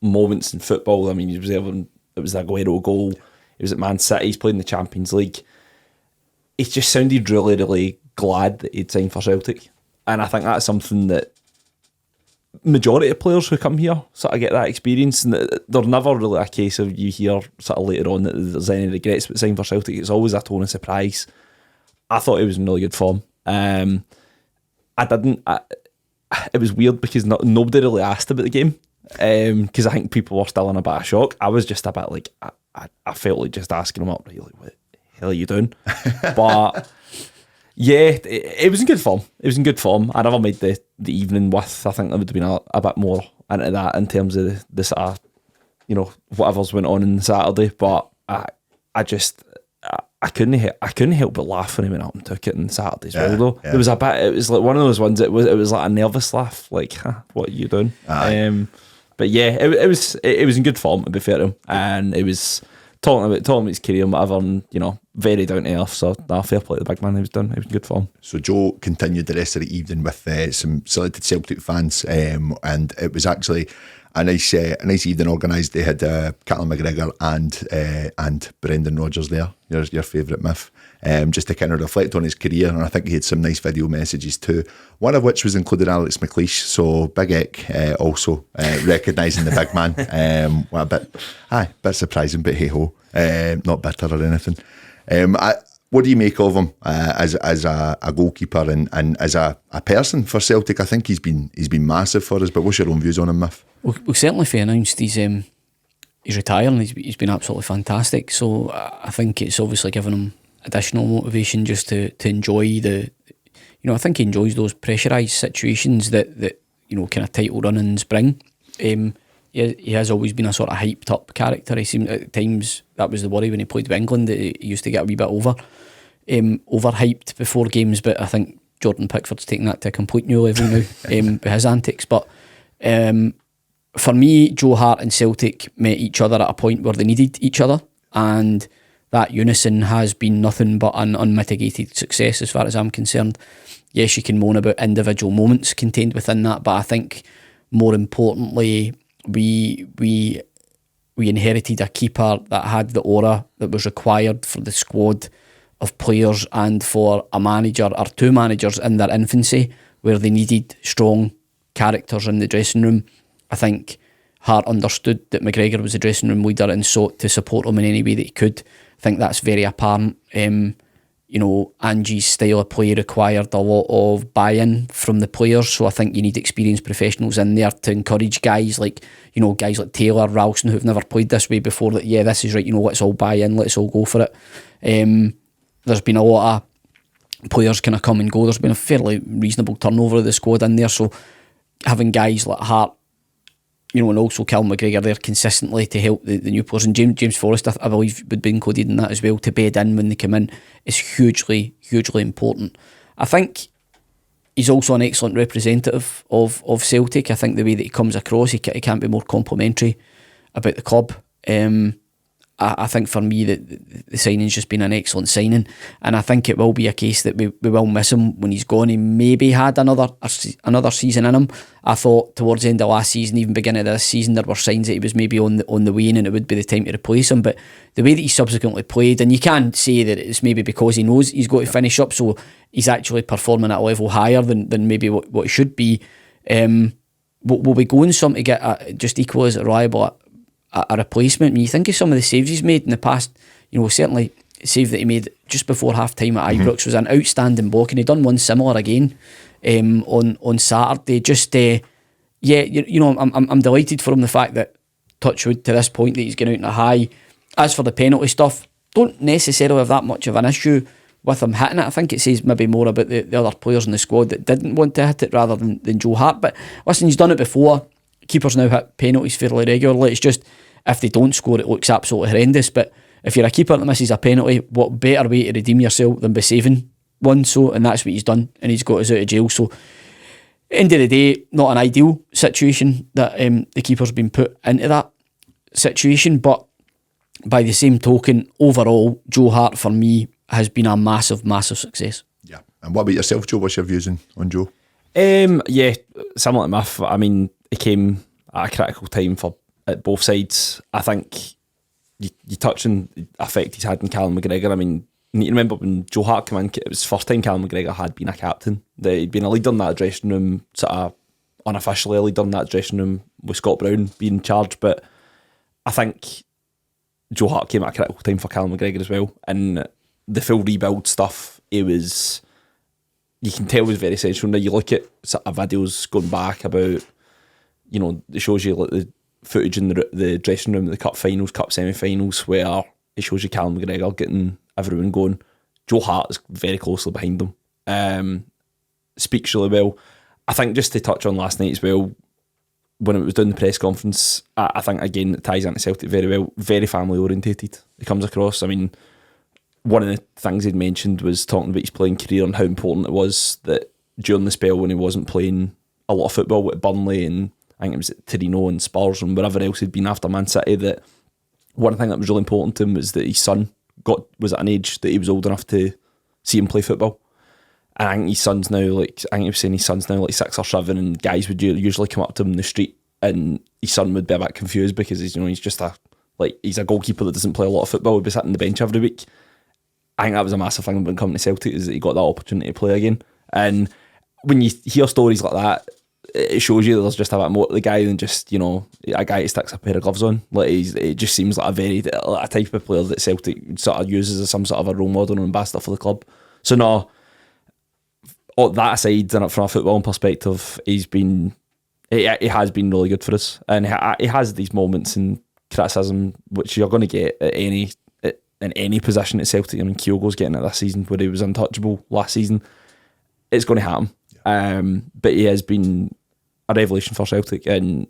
moments in football. I mean, he was there when it was the Aguero goal. He was at Man City. He's played in the Champions League. He just sounded really, really glad that he'd signed for Celtic. And I think that's something that majority of players who come here sort of get that experience, and they're never really a case of you hear sort of later on that there's any regrets about signing for Celtic. It's always a tone of surprise. I thought he was in really good form. It was weird because nobody really asked about the game, because I think people were still in a bit of shock. I was just a bit like, I felt like just asking him up, right, like, what the hell are you doing? But yeah, it was in good form. I never made the evening with. I think there would have been a bit more into that in terms of the sort of, whatever's went on Saturday. But I couldn't help but laugh when he went up and took it on Saturday as well. Though there was a bit, it was like one of those ones. It was like a nervous laugh, like, what are you doing? But yeah, it was in good form, to be fair to him, and it was talking about his career and whatever, and very down to earth. So fair play to the big man. He was in good form. So Joe continued the rest of the evening with some selected Celtic fans, and it was actually a nice evening organised. They had Callum McGregor and Brendan Rodgers there, your favourite myth, just to kind of reflect on his career. And I think he had some nice video messages too, one of which was including Alex McLeish. So Big Eck also recognising the big man. Well, a bit surprising, but hey ho, not bitter or anything. What do you make of him as a goalkeeper and as a person for Celtic? I think he's been massive for us. But what's your own views on him, Miff? Well, certainly if he announced he's retiring, he's been absolutely fantastic. So I think it's obviously given him additional motivation just to enjoy I think he enjoys those pressurised situations that kind of title runnings bring. He has always been a sort of hyped up character. He seemed at times, that was the worry when he played with England, that he used to get a wee bit overhyped before games, but I think Jordan Pickford's taken that to a complete new level now with his antics. But for me, Joe Hart and Celtic met each other at a point where they needed each other, and that unison has been nothing but an unmitigated success as far as I'm concerned. Yes, you can moan about individual moments contained within that, but I think more importantly, we inherited a keeper that had the aura that was required for the squad of players and for a manager or two managers in their infancy, where they needed strong characters in the dressing room. I think Hart understood that McGregor was the dressing room leader and sought to support him in any way that he could. I think that's very apparent. Angie's style of play required a lot of buy-in from the players, so I think you need experienced professionals in there to encourage guys like Taylor, Ralston, who've never played this way before, that this is right, let's all buy in, let's all go for it. There's been a lot of players kind of come and go. There's been a fairly reasonable turnover of the squad in there, so having guys like Hart, and also Callum McGregor there consistently to help the new players, and James Forrest, I believe, would be included in that as well, to bed in when they come in, is hugely, hugely important. I think he's also an excellent representative of Celtic. I think the way that he comes across, he can't be more complimentary about the club. I think for me that the signing's just been an excellent signing, and I think it will be a case that we will miss him when he's gone. He maybe had another season in him. I thought towards the end of last season, even beginning of this season, there were signs that he was maybe on the wane and it would be the time to replace him. But the way that he subsequently played, and you can say that it's maybe because he knows he's got to finish up, so he's actually performing at a level higher than maybe what it should be. Will we go on some to get just equal as reliable a replacement? When you think of some of the saves he's made in the past, certainly the save that he made just before half time at Ibrox was an outstanding block, and he done one similar again on Saturday. Just I'm delighted for him, the fact that, touchwood, to this point, that he's getting out in a high. As for the penalty stuff, don't necessarily have that much of an issue with him hitting it. I think it says maybe more about the other players in the squad that didn't want to hit it rather than Joe Hart. But listen, he's done it before. Keepers now hit penalties fairly regularly. It's just, if they don't score, it looks absolutely horrendous. But if you're a keeper that misses a penalty, what better way to redeem yourself than by saving one? So, and that's what he's done, and he's got us out of jail. So, end of the day, not an ideal situation that the keeper's been put into that situation, but by the same token, overall, Joe Hart for me has been a massive success. Yeah. And what about yourself, Joe? What's your views on Joe? Yeah, similar to Miff. I mean, it came at a critical time at both sides. I think you touch on the effect he's had in Callum McGregor. I mean, you need to remember when Joe Hart came in, it was the first time Callum McGregor had been a captain. He'd been a leader in that dressing room, sort of unofficially a leader in that dressing room with Scott Brown being in charge. But I think Joe Hart came at a critical time for Callum McGregor as well. And the full rebuild stuff, you can tell it was very essential. Now you look at sort of videos going back about, it shows you like the footage in the dressing room, the cup finals, cup semi-finals, where it shows you Callum McGregor getting everyone going. Joe Hart is very closely behind them. Speaks really well. I think just to touch on last night as well, when it was doing the press conference, I think again it ties into Celtic very well. Very family orientated. It comes across. I mean, one of the things he'd mentioned was talking about his playing career and how important it was that during the spell when he wasn't playing a lot of football with Burnley and I think it was at Torino and Spurs and wherever else he'd been after Man City, that one thing that was really important to him was that his son was at an age that he was old enough to see him play football. And I think his son's now like 6 or 7, and guys would usually come up to him in the street, and his son would be a bit confused because he's just he's a goalkeeper that doesn't play a lot of football. He'd be sitting on the bench every week. I think that was a massive thing when coming to Celtic, is that he got that opportunity to play again. And when you hear stories like that, it shows you that there's just a bit more to the guy than just, a guy who sticks a pair of gloves on. It just seems like a type of player that Celtic sort of uses as some sort of a role model and ambassador for the club. So no, that aside, from a footballing perspective, he has been really good for us. And he has these moments in criticism which you're going to get in any position at Celtic. I mean, Kyogo's getting it this season where he was untouchable last season. It's going to happen. Yeah. But he has been a revelation for Celtic, and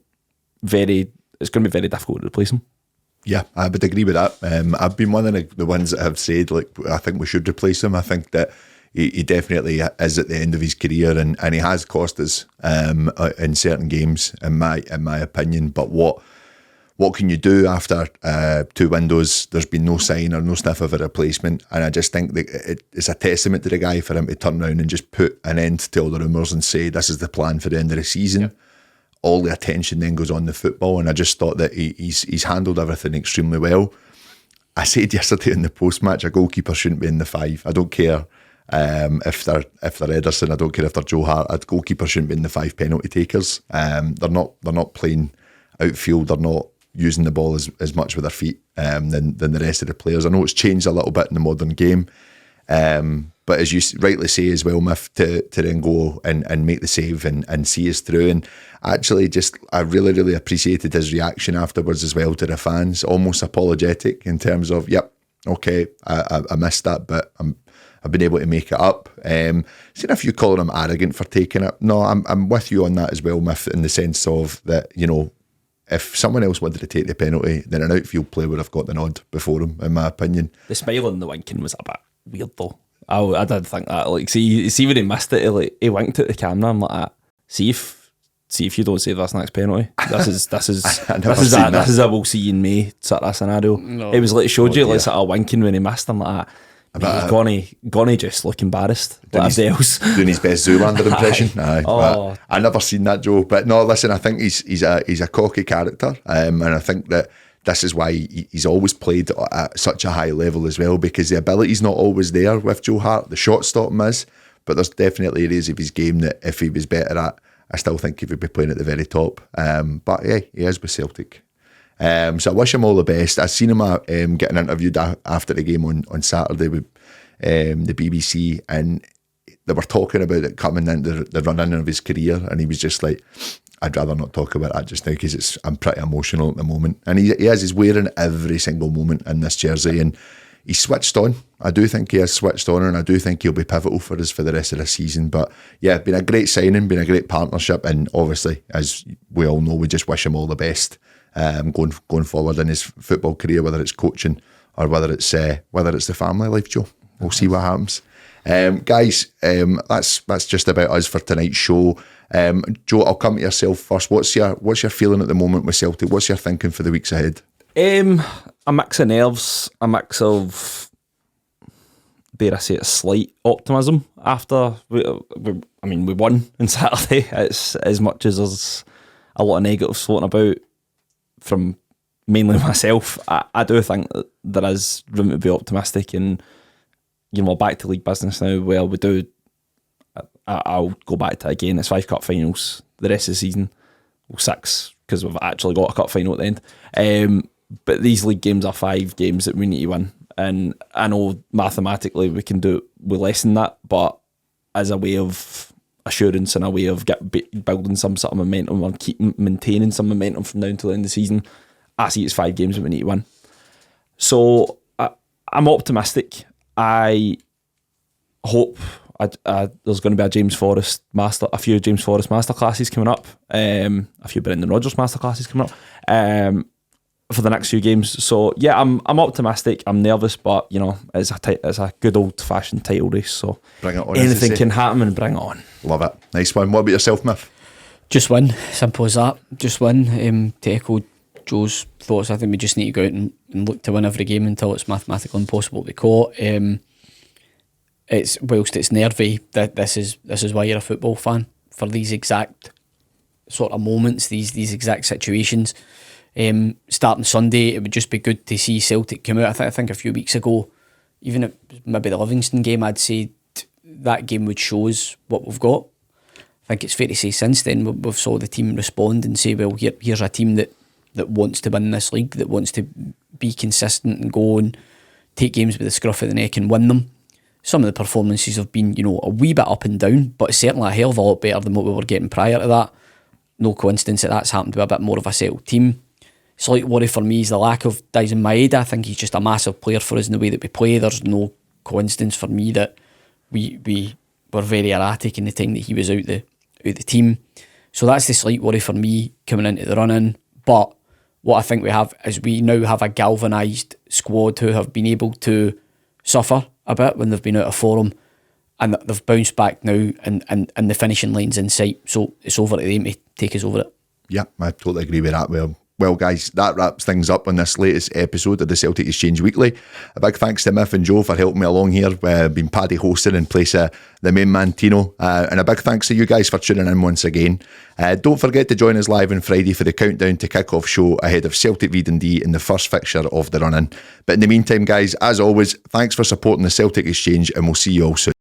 it's going to be very difficult to replace him. Yeah, I would agree with that. I've been one of the ones that have said, I think we should replace him. I think that he definitely is at the end of his career, and he has cost us in certain games, in my opinion. But what can you do after 2 windows? There's been no sign or no sniff of a replacement, and I just think that it's a testament to the guy for him to turn around and just put an end to all the rumours and say this is the plan for the end of the season. Yeah. All the attention then goes on the football, and I just thought that he's handled everything extremely well. I said yesterday in the post-match, a goalkeeper shouldn't be in the 5. I don't care if they're Ederson, I don't care if they're Joe Hart. A goalkeeper shouldn't be in the 5 penalty takers. They're not playing outfield. They're not using the ball as much with their feet than the rest of the players. I know it's changed a little bit in the modern game, but as you rightly say as well, Miff, to then go and make the save and see us through. And actually, I really, really appreciated his reaction afterwards as well to the fans, almost apologetic in terms of, yep, okay, I missed that, but I've been able to make it up. Seen a few calling him arrogant for taking it. No, I'm with you on that as well, Miff, in the sense of that, if someone else wanted to take the penalty, then an outfield player would have got the nod before him, in my opinion. The smile and the winking was a bit weird though. I did think that. See when he missed it, he winked at the camera. I'm like, see if you don't save this next penalty. This is a we'll see you in May sort of scenario. No. It was showed you sort of winking when he missed. I'm like, he's gonna just look embarrassed. Doing his best Zoolander impression. Aye, I never seen that, Joe. But no, listen, I think he's a cocky character, and I think that this is why he's always played at such a high level as well, because the ability's not always there with Joe Hart. The shot stop him is, but there's definitely areas of his game that if he was better at, I still think he would be playing at the very top. But yeah, he is with Celtic. So I wish him all the best. I seen him getting interviewed after the game on Saturday with the BBC, and they were talking about it coming into the run-in of his career, and he was just like, I'd rather not talk about that just now because I'm pretty emotional at the moment. And he's wearing every single moment in this jersey, and he's switched on. I do think he has switched on, and I do think he'll be pivotal for us for the rest of the season. But yeah, been a great signing, been a great partnership, and obviously, as we all know, we just wish him all the best going forward in his football career, whether it's coaching or whether it's the family life, Joe. We'll see what happens. Guys, that's just about us for tonight's show. Joe, I'll come to yourself first. What's your feeling at the moment with Celtic? What's your thinking for the weeks ahead? A mix of nerves, a mix of, dare I say it, slight optimism after we won on Saturday. It's as much as there's a lot of negatives floating about from mainly myself. I do think that there is room to be optimistic, and we're back to league business now. Well, we do. I'll go back to it again. It's 5 cup finals the rest of the season. Well, 6 because we've actually got a cup final at the end. But these league games are 5 games that we need to win. And I know mathematically we can do it with less than that, but as a way of assurance and a way of building some sort of momentum or maintaining some momentum from now until the end of the season, I see it's 5 games that we need to win. So I'm optimistic. I hope there's going to be a few James Forrest masterclasses coming up, a few Brendan Rodgers masterclasses coming up for the next few games. So yeah, I'm optimistic. I'm nervous, but it's a good old fashioned title race. So bring it on, anything can happen, and bring it on. Love it. Nice one. What about yourself, Miff? Just win. Simple as that. Just win. To echo Joe's thoughts, I think we just need to go out and look to win every game until it's mathematically impossible to be caught. Whilst it's nervy, this is why you're a football fan, for these exact sort of moments, these exact situations. Starting Sunday, it would just be good to see Celtic come out. I think a few weeks ago, even at maybe the Livingston game, I'd say that game would show us what we've got. I think it's fair to say since then we've saw the team respond and say, well, here's a team that wants to win this league, that wants to be consistent and go and take games with the scruff of the neck and win them. Some of the performances have been, a wee bit up and down, but certainly a hell of a lot better than what we were getting prior to that. No coincidence that that's happened to a bit more of a settled team. Slight worry for me is the lack of Dyson Maeda. I think he's just a massive player for us in the way that we play. There's no coincidence for me that we were very erratic in the time that he was out the team. So that's the slight worry for me coming into the run-in. But what I think we have is we now have a galvanised squad who have been able to suffer a bit when they've been out of form, and they've bounced back now, and the finishing line's in sight. So it's over to them to take us over it. Yeah, I totally agree with that. Well, guys, that wraps things up on this latest episode of the Celtic Exchange Weekly. A big thanks to Miff and Joe for helping me along here. Been Paddy hosting in place of the main man Tino. And a big thanks to you guys for tuning in once again. Don't forget to join us live on Friday for the countdown to kick-off show ahead of Celtic V&D in the first fixture of the run-in. But in the meantime, guys, as always, thanks for supporting the Celtic Exchange, and we'll see you all soon.